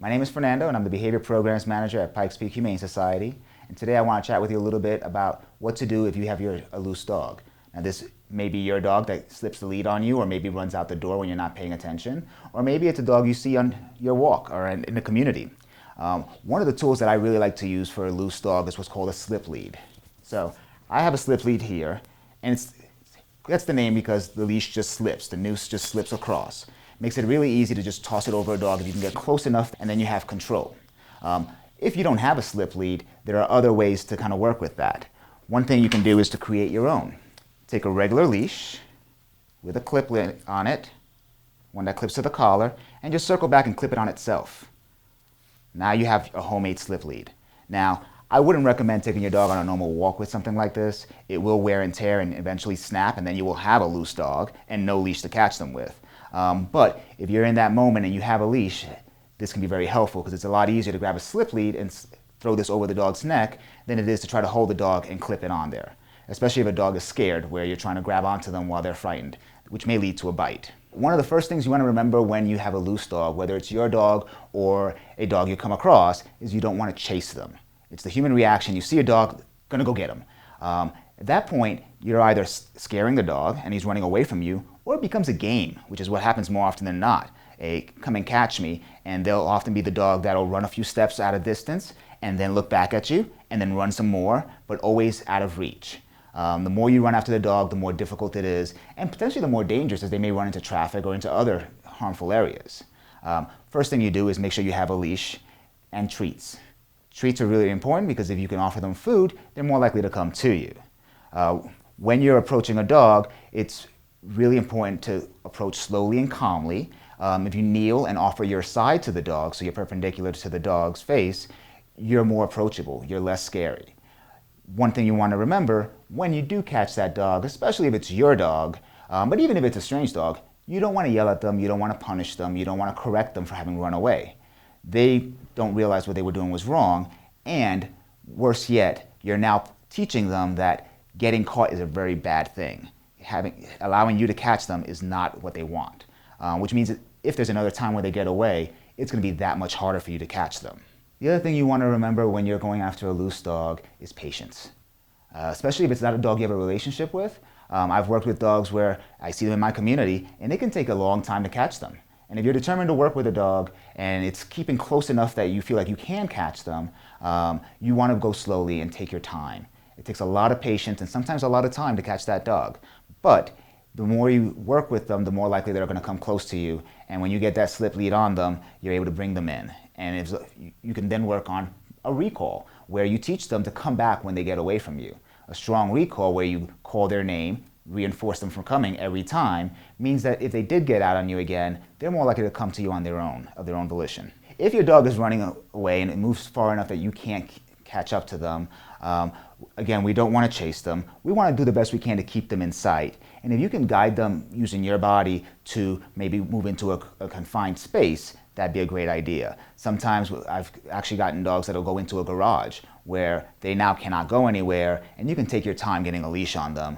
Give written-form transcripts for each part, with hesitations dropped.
My name is Fernando and I'm the Behavior Programs Manager at Pikes Peak Humane Society. And today I want to chat with you a little bit about what to do if you have a loose dog. Now this may be your dog that slips the lead on you, or maybe runs out the door when you're not paying attention, or maybe it's a dog you see on your walk or in the community. One of the tools that I really like to use for a loose dog is what's called a slip lead. So I have a slip lead here, and that's the name because the leash just slips, the noose just slips across. Makes it really easy to just toss it over a dog if you can get close enough, and then you have control. If you don't have a slip lead, there are other ways to kind of work with that. One thing you can do is to create your own. Take a regular leash with a clip on it, one that clips to the collar, and just circle back and clip it on itself. Now you have a homemade slip lead. Now, I wouldn't recommend taking your dog on a normal walk with something like this. It will wear and tear and eventually snap, and then you will have a loose dog and no leash to catch them with. But if you're in that moment and you have a leash, this can be very helpful because it's a lot easier to grab a slip lead and throw this over the dog's neck than it is to try to hold the dog and clip it on there. Especially if a dog is scared, where you're trying to grab onto them while they're frightened, which may lead to a bite. One of the first things you want to remember when you have a loose dog, whether it's your dog or a dog you come across, is you don't want to chase them. It's the human reaction. You see a dog, gonna go get him. At that point, you're either scaring the dog and he's running away from you, or it becomes a game, which is what happens more often than not. Come and catch me, and they'll often be the dog that'll run a few steps out of distance and then look back at you and then run some more, but always out of reach. The more you run after the dog, the more difficult it is, and potentially the more dangerous, as they may run into traffic or into other harmful areas. First thing you do is make sure you have a leash and treats. Treats are really important because if you can offer them food, they're more likely to come to you. When you're approaching a dog, it's really important to approach slowly and calmly. If you kneel and offer your side to the dog, so you're perpendicular to the dog's face, you're more approachable, you're less scary. One thing you want to remember, when you do catch that dog, especially if it's your dog, but even if it's a strange dog, you don't want to yell at them, you don't want to punish them, you don't want to correct them for having run away. They don't realize what they were doing was wrong, and worse yet, you're now teaching them that getting caught is a very bad thing. Allowing you to catch them is not what they want, which means that if there's another time where they get away, it's going to be that much harder for you to catch them. The other thing you want to remember when you're going after a loose dog is patience, especially if it's not a dog you have a relationship with. I've worked with dogs where I see them in my community, and it can take a long time to catch them. And if you're determined to work with a dog and it's keeping close enough that you feel like you can catch them, you want to go slowly and take your time. It takes a lot of patience and sometimes a lot of time to catch that dog. But the more you work with them, the more likely they're going to come close to you. And when you get that slip lead on them, you're able to bring them in. And you can then work on a recall, where you teach them to come back when they get away from you. A strong recall, where you call their name, reinforce them from coming every time, means that if they did get out on you again, they're more likely to come to you on their own, of their own volition. If your dog is running away and it moves far enough that you can't catch up to them, again, we don't want to chase them. We want to do the best we can to keep them in sight. And if you can guide them using your body to maybe move into a confined space, that'd be a great idea. Sometimes I've actually gotten dogs that'll go into a garage where they now cannot go anywhere, and you can take your time getting a leash on them.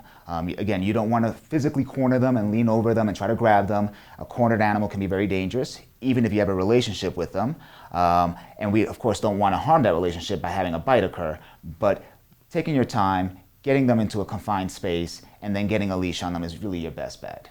Again, you don't want to physically corner them and lean over them and try to grab them. A cornered animal can be very dangerous, even if you have a relationship with them. And we, of course, don't want to harm that relationship by having a bite occur, but taking your time, getting them into a confined space, and then getting a leash on them is really your best bet.